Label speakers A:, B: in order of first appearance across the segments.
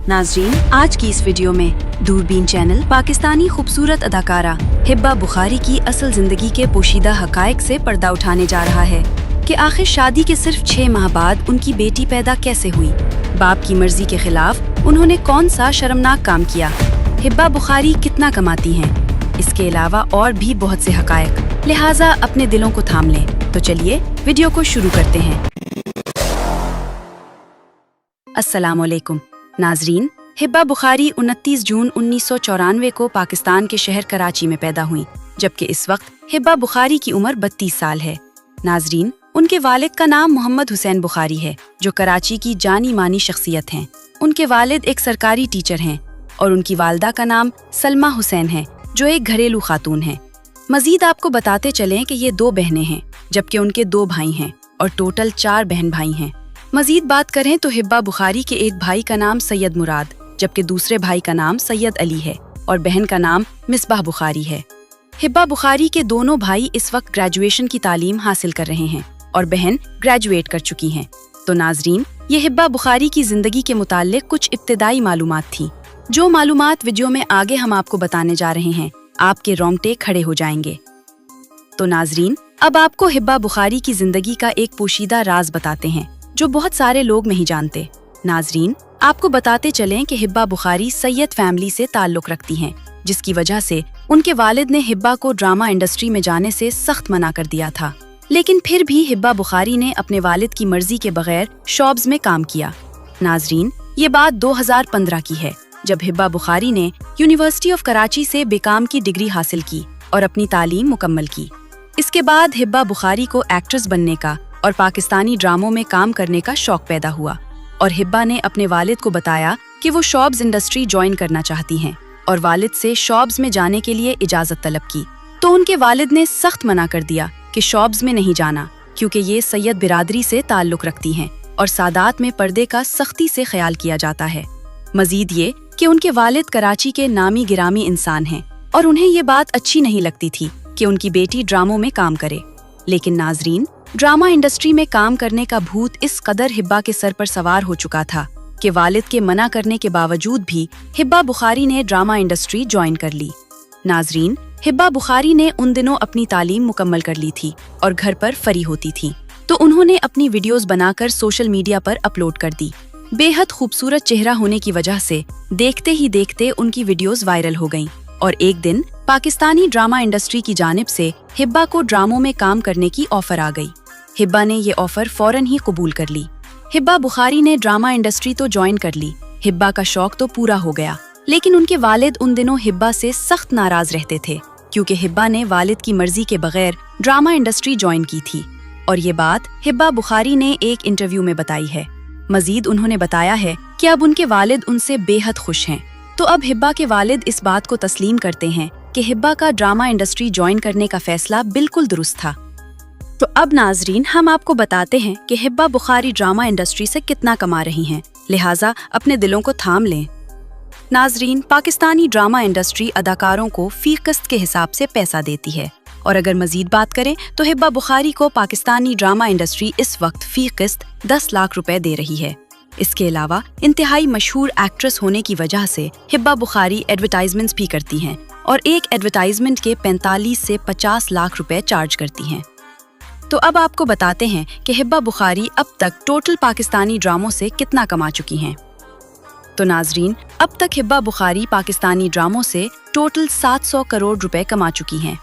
A: नाज़रीन, आज की इस वीडियो में दूरबीन चैनल पाकिस्तानी खूबसूरत अदाकारा हिब्बा बुखारी की असल जिंदगी के पोशीदा हकायक से पर्दा उठाने जा रहा है कि आखिर शादी के सिर्फ 6 माह बाद उनकी बेटी पैदा कैसे हुई, बाप की मर्जी के खिलाफ उन्होंने कौन सा शर्मनाक काम किया, हिब्बा बुखारी कितना कमाती हैं, इसके अलावा और भी बहुत से हकायक, लिहाजा अपने दिलों को थाम लें। तो चलिए वीडियो को शुरू करते हैं। अस्सलाम वालेकुम नाजरीन, हिब्बा बुखारी 29 जून 1994 को पाकिस्तान के शहर कराची में पैदा हुई, जबकि इस वक्त हिब्बा बुखारी की उम्र 32 साल है। नाजरीन, उनके वालिद का नाम मोहम्मद हुसैन बुखारी है, जो कराची की जानी मानी शख्सियत हैं। उनके वालिद एक सरकारी टीचर हैं और उनकी वालदा का नाम सलमा हुसैन है, जो एक घरेलू खातून हैं। मजीद आपको बताते चलें कि ये 2 बहनें हैं, जबकि उनके 2 भाई हैं और टोटल 4 बहन भाई हैं। मजीद बात करें तो हिब्बा बुखारी के एक भाई का नाम सैयद मुराद, जबकि दूसरे भाई का नाम सैयद अली है और बहन का नाम मिसबाह बुखारी है। हिब्बा बुखारी के दोनों भाई इस वक्त ग्रेजुएशन की तालीम हासिल कर रहे हैं और बहन ग्रेजुएट कर चुकी हैं। तो नाजरीन, ये हिब्बा बुखारी की जिंदगी के मुताल्लिक कुछ इब्तिदाई मालूमात थी। जो मालूमात वीडियो में आगे हम आपको बताने जा रहे हैं, आपके रोंगटे खड़े हो जाएंगे। तो नाजरीन, अब आपको हिब्बा बुखारी की जिंदगी का एक पोशीदा राज बताते हैं जो बहुत सारे लोग नहीं जानते। नाजरीन, आपको बताते चलें कि हिब्बा बुखारी सैयद फैमिली से ताल्लुक रखती हैं, जिसकी वजह से उनके वालिद ने हिब्बा को ड्रामा इंडस्ट्री में जाने से सख्त मना कर दिया था। लेकिन फिर भी हिब्बा बुखारी ने अपने वालिद की मर्जी के बगैर शॉब्स में काम किया। नाजरीन, ये बात 2015 की है, जब हिब्बा बुखारी ने यूनिवर्सिटी ऑफ कराची से बीकॉम की डिग्री हासिल की और अपनी तालीम मुकम्मल की। इसके बाद हिब्बा बुखारी को एक्ट्रेस बनने का और पाकिस्तानी ड्रामों में काम करने का शौक पैदा हुआ और हिब्बा ने अपने वालिद को बताया कि वो शॉब्स इंडस्ट्री ज्वाइन करना चाहती हैं और वालिद से शॉब्स में जाने के लिए इजाजत तलब की। तो उनके वालिद ने सख्त मना कर दिया कि शॉब्स में नहीं जाना, क्योंकि ये सैयद बिरादरी से ताल्लुक रखती हैं और सादात में पर्दे का सख्ती से ख्याल किया जाता है। मजीद ये कि उनके वालिद कराची के नामी गिरामी इंसान हैं और उन्हें ये बात अच्छी नहीं लगती थी कि उनकी बेटी ड्रामों में काम करे। लेकिन नाजरीन, ड्रामा इंडस्ट्री में काम करने का भूत इस कदर हिब्बा के सर पर सवार हो चुका था कि वालिद के मना करने के बावजूद भी हिब्बा बुखारी ने ड्रामा इंडस्ट्री ज्वाइन कर ली। नाजरीन, हिब्बा बुखारी ने उन दिनों अपनी तालीम मुकम्मल कर ली थी और घर पर फ्री होती थी, तो उन्होंने अपनी वीडियोस बनाकर सोशल मीडिया पर अपलोड कर दी। बेहद खूबसूरत चेहरा होने की वजह से देखते ही देखते उनकी वीडियोस वायरल हो गईं और एक दिन पाकिस्तानी ड्रामा इंडस्ट्री की जानिब से हिब्बा को ड्रामों में काम करने की ऑफर आ गई। हिब्बा ने ये ऑफर फौरन ही कबूल कर ली। हिब्बा बुखारी ने ड्रामा इंडस्ट्री तो ज्वाइन कर ली, हिब्बा का शौक तो पूरा हो गया। लेकिन उनके वालिद उन दिनों हिब्बा से सख्त नाराज रहते थे, क्योंकि हिब्बा ने वालिद की मर्जी के बगैर ड्रामा इंडस्ट्री ज्वाइन की थी और ये बात हिब्बा बुखारी ने एक इंटरव्यू में बताई है। मजीद उन्होंने बताया है कि अब उनके वालिद उनसे बेहद खुश हैं। तो अब हिब्बा के वालिद इस बात को तस्लीम करते हैं कि हिब्बा का ड्रामा इंडस्ट्री ज्वाइन करने का फैसला बिल्कुल दुरुस्त था। तो अब नाजरीन, हम आपको बताते हैं कि हिब्बा बुखारी ड्रामा इंडस्ट्री से कितना कमा रही हैं, लिहाजा अपने दिलों को थाम लें। नाजरीन, पाकिस्तानी ड्रामा इंडस्ट्री अदाकारों को फी किस्त के हिसाब से पैसा देती है और अगर मजीद बात करें तो हिब्बा बुखारी को पाकिस्तानी ड्रामा इंडस्ट्री इस वक्त फी किस्त 10 लाख रुपए दे रही है। इसके अलावा इंतहाई मशहूर एक्ट्रेस होने की वजह से हिब्बा बुखारी एडवर्टाइजमेंट्स भी करती हैं और एक एडवर्टाइजमेंट के 45 से 50 लाख रुपए चार्ज करती हैं। तो अब आपको बताते हैं कि हिब्बा बुखारी अब तक टोटल पाकिस्तानी ड्रामों से कितना कमा चुकी हैं। तो नाजरीन, अब तक हिब्बा बुखारी पाकिस्तानी ड्रामों से टोटल 700 करोड़ रुपए कमा चुकी हैं।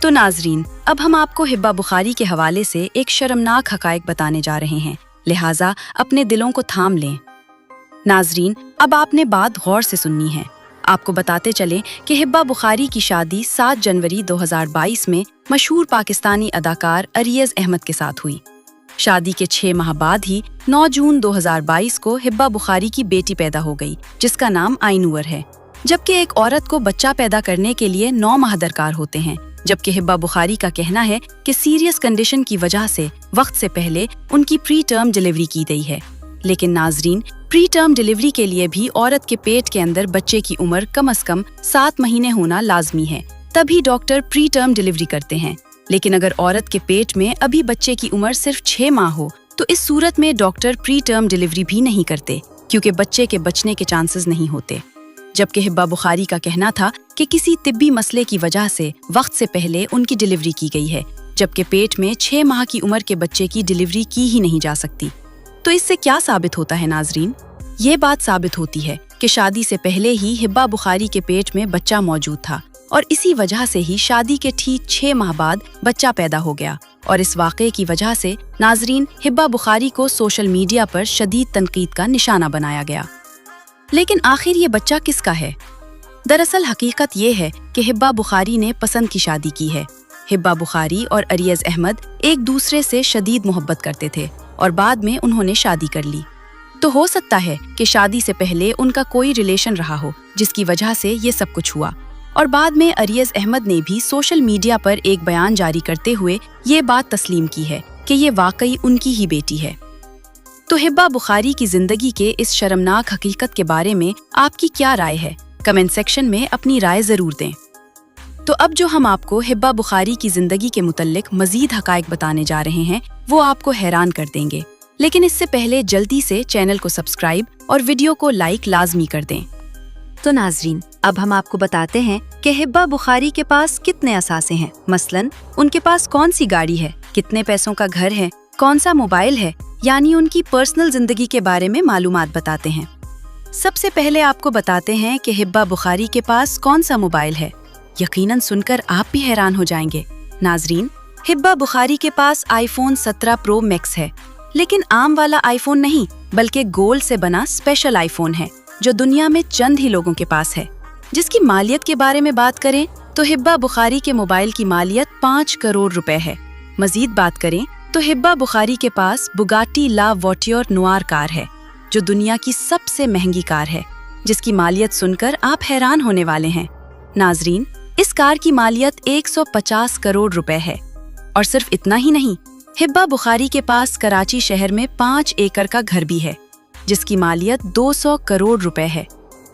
A: तो नाजरीन, अब हम आपको हिब्बा बुखारी के हवाले से एक शर्मनाक हकायक बताने जा रहे हैं, लिहाजा अपने दिलों को थाम लें। नाजरीन, अब आपने बात गौर से सुननी है। आपको बताते चलें कि हिब्बा बुखारी की शादी 7 जनवरी 2022 में मशहूर पाकिस्तानी अदाकार अरियज अहमद के साथ हुई। शादी के 6 माह बाद ही 9 जून 2022 को हिब्बा बुखारी की बेटी पैदा हो गई, जिसका नाम आइनूर है। जबकि एक औरत को बच्चा पैदा करने के लिए 9 माह दरकार होते हैं, जबकि हिब्बा बुखारी का कहना है कि सीरियस कंडीशन की वजह से वक्त से पहले उनकी प्री टर्म डिलीवरी की गई है। लेकिन नाजरीन, प्री टर्म डिलीवरी के लिए भी औरत के पेट के अंदर बच्चे की उम्र कम से कम 7 महीने होना लाजमी है, तभी डॉक्टर प्री टर्म डिलीवरी करते हैं। लेकिन अगर औरत के पेट में अभी बच्चे की उम्र सिर्फ 6 माह हो तो इस सूरत में डॉक्टर प्री टर्म डिलीवरी भी नहीं करते, क्योंकि बच्चे के बचने के चांसेस नहीं होते। जबकि हिब्बा बुखारी का कहना था कि किसी तिब्बी मसले की वजह से वक्त से पहले उनकी डिलीवरी की गई है, जबकि पेट में 6 माह की उम्र के बच्चे की डिलीवरी की ही नहीं जा सकती। तो इससे क्या साबित होता है नाजरीन? ये बात साबित होती है कि शादी से पहले ही हिब्बा बुखारी के पेट में बच्चा मौजूद था और इसी वजह से ही शादी के ठीक 6 माह बाद बच्चा पैदा हो गया। और इस वाक़े की वजह से नाजरीन हिब्बा बुखारी को सोशल मीडिया पर शदीद तनकीद का निशाना बनाया गया। लेकिन आखिर ये बच्चा किसका है? दरअसल हकीकत ये है कि हिब्बा बुखारी ने पसंद की शादी की है। हिब्बा बुखारी और अरियज अहमद एक दूसरे से शदीद मोहब्बत करते थे और बाद में उन्होंने शादी कर ली। तो हो सकता है कि शादी से पहले उनका कोई रिलेशन रहा हो जिसकी वजह से ये सब कुछ हुआ। और बाद में अरियज अहमद ने भी सोशल मीडिया पर एक बयान जारी करते हुए ये बात तस्लीम की है कि ये वाकई उनकी ही बेटी है। तो हिब्बा बुखारी की जिंदगी के इस शर्मनाक हकीकत के बारे में आपकी क्या राय है? कमेंट सेक्शन में अपनी राय जरूर दें। तो अब जो हम आपको हिब्बा बुखारी की जिंदगी के मुतल्लिक मजीद हकायक बताने जा रहे हैं वो आपको हैरान कर देंगे। लेकिन इससे पहले जल्दी से चैनल को सब्सक्राइब और वीडियो को लाइक लाजमी कर दें।
B: तो नाजरीन, अब हम आपको बताते हैं कि हिब्बा बुखारी के पास कितने असासे हैं। मसलन उनके पास कौन सी गाड़ी है, कितने पैसों का घर है, कौन सा मोबाइल है, यानी उनकी पर्सनल जिंदगी के बारे में मालूमात बताते हैं। सबसे पहले आपको बताते हैं कि हिब्बा बुखारी के पास कौन सा मोबाइल है। यकीनन सुनकर आप भी हैरान हो जाएंगे। नाजरीन, हिब्बा बुखारी के पास आईफोन 17 प्रो मैक्स है, लेकिन आम वाला आईफोन नहीं बल्कि गोल्ड से बना स्पेशल आईफोन है जो दुनिया में चंद ही लोगों के पास है। जिसकी मालियत के बारे में बात करें तो हिब्बा बुखारी के मोबाइल की मालियत 5 करोड़ रुपए है। मजीद बात करें तो हिब्बा बुखारी के पास बुगाटी ला वॉटियर नोआर कार है जो दुनिया की सबसे महंगी कार है, जिसकी मालियत सुनकर आप हैरान होने वाले हैं। नाजरीन, इस कार की मालियत 150 करोड़ रुपए है। और सिर्फ इतना ही नहीं, हिब्बा बुखारी के पास कराची शहर में 5 एकड़ का घर भी है जिसकी मालियत 200 करोड़ रुपए है।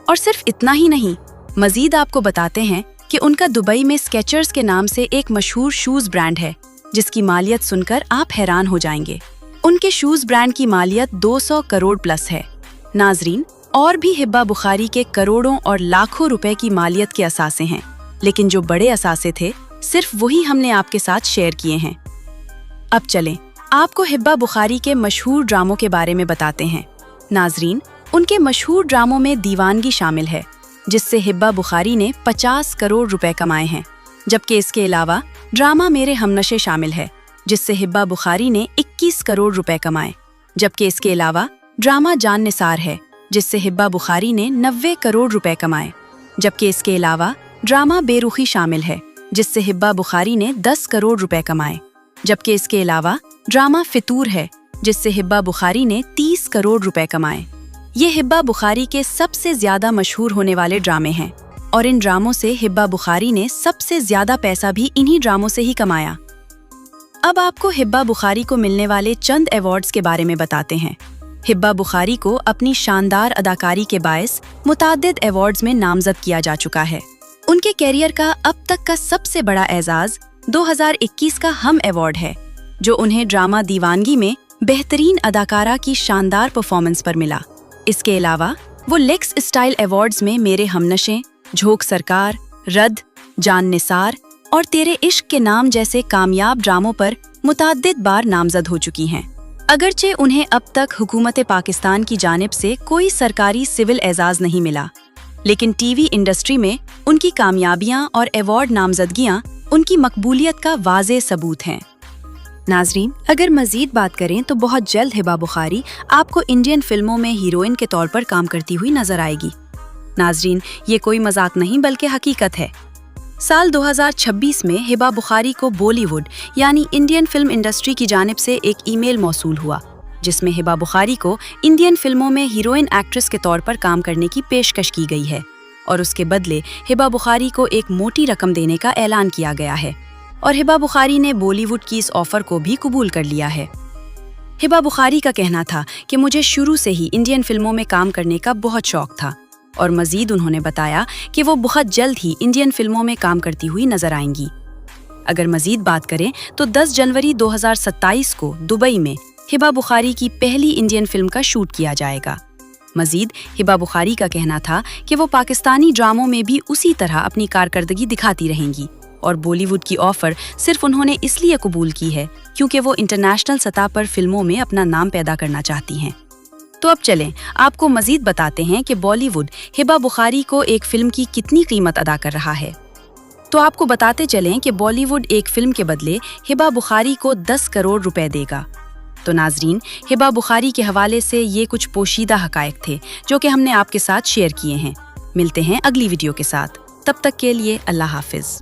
B: और सिर्फ इतना ही नहीं, मजीद आपको बताते हैं कि उनका दुबई में स्केचर्स के नाम से एक मशहूर शूज ब्रांड है जिसकी मालियत सुनकर आप हैरान हो जाएंगे। उनके शूज ब्रांड की मालियत 200 करोड़ प्लस है। नाजरीन, और भी हिब्बा बुखारी के करोड़ों और लाखों रुपए की मालियत के असासे हैं, लेकिन जो बड़े असासे थे सिर्फ वही हमने आपके साथ शेयर किए हैं। अब चलें आपको हिब्बा बुखारी के मशहूर ड्रामों के बारे में बताते हैं। नाजरीन, उनके मशहूर ड्रामों में दीवानगी शामिल है जिससे हिब्बा बुखारी ने 50 करोड़ रुपए कमाए हैं, जबकि इसके अलावा ड्रामा मेरे हमनशे शामिल है जिससे हिब्बा बुखारी ने 21 करोड़ रुपए कमाए, जबकि इसके अलावा ड्रामा जान निसार है जिससे हिब्बा बुखारी ने 90 करोड़ रुपए कमाए, जबकि इसके अलावा ड्रामा बेरुखी शामिल है जिससे हिब्बा बुखारी ने 10 करोड़ रुपए कमाए, जबकि इसके अलावा ड्रामा फितूर है जिससे हिब्बा बुखारी ने 30 करोड़ रुपए कमाए। ये हिब्बा बुखारी के सबसे ज्यादा मशहूर होने वाले ड्रामे हैं और इन ड्रामों से हिब्बा बुखारी ने सबसे ज्यादा पैसा भी इन्हीं ड्रामों से ही कमाया। अब आपको हिब्बा बुखारी को मिलने वाले चंद अवार्ड्स के बारे में बताते हैं। हिब्बा बुखारी को अपनी शानदार अदाकारी के बायस मुताद्दिद अवार्ड्स में नामजद किया जा चुका है। उनके कैरियर का अब तक का सबसे बड़ा एजाज 2021 का हम अवार्ड है जो उन्हें ड्रामा दीवानगी में बेहतरीन अदाकारा की शानदार परफॉर्मेंस पर मिला। इसके अलावा वो लेक्स स्टाइल अवार्ड्स में मेरे हमनशे, झोंक सरकार, रद, जान निसार और तेरे इश्क के नाम जैसे कामयाब ड्रामों पर मुताद्दिद बार नामजद हो चुकी हैं। अगरचे उन्हें अब तक हुकूमत पाकिस्तान की जानिब से कोई सरकारी सिविल एजाज नहीं मिला, लेकिन टीवी इंडस्ट्री में उनकी कामयाबियां और अवार्ड नामजदगियां उनकी मकबूलियत का वाज़े सबूत हैं। नाजरीन, अगर मजीद बात करें तो बहुत जल्द हिब्बा बुखारी आपको इंडियन फिल्मों में हीरोइन के तौर पर काम करती हुई नजर आएगी। नाजरीन, ये कोई मजाक नहीं बल्कि हकीकत है। साल 2026 में हिब्बा बुखारी को बॉलीवुड यानी इंडियन फिल्म इंडस्ट्री की जानिब से एक ईमेल मौसूल हुआ जिसमें हिब्बा बुखारी को इंडियन फिल्मों में हीरोइन एक्ट्रेस के तौर पर काम करने की पेशकश की गई है और उसके बदले हिब्बा बुखारी को एक मोटी रकम देने का ऐलान किया गया है और हिब्बा बुखारी ने बॉलीवुड की इस ऑफर को भी कबूल कर लिया है। हिब्बा बुखारी का कहना था कि मुझे शुरू से ही इंडियन फिल्मों में काम करने का बहुत शौक था और मजीद उन्होंने बताया कि वो बहुत जल्द ही इंडियन फिल्मों में काम करती हुई नजर आएंगी। अगर मजीद बात करें तो 10 जनवरी 2027 को दुबई में हिब्बा बुखारी की पहली इंडियन फिल्म का शूट किया जाएगा।
A: मजीद हिबा बुखारी का कहना था कि वो पाकिस्तानी ड्रामों में भी उसी तरह अपनी कारकर्दगी दिखाती रहेंगी और बॉलीवुड की ऑफर सिर्फ उन्होंने इसलिए कबूल की है क्योंकि वो इंटरनेशनल सतह पर फिल्मों में अपना नाम पैदा करना चाहती हैं। तो अब चलें आपको मजीद बताते हैं कि बॉलीवुड हिबा बुखारी को एक फिल्म की कितनी कीमत अदा कर रहा है। तो आपको बताते चलें कि बॉलीवुड एक फिल्म के बदले हिबा बुखारी को 10 करोड़ रुपए देगा। तो नाजरीन, हिबा बुखारी के हवाले से ये कुछ पोशीदा हकायक थे जो कि हमने आपके साथ शेयर किए हैं। मिलते हैं अगली वीडियो के साथ, तब तक के लिए अल्लाह हाफिज।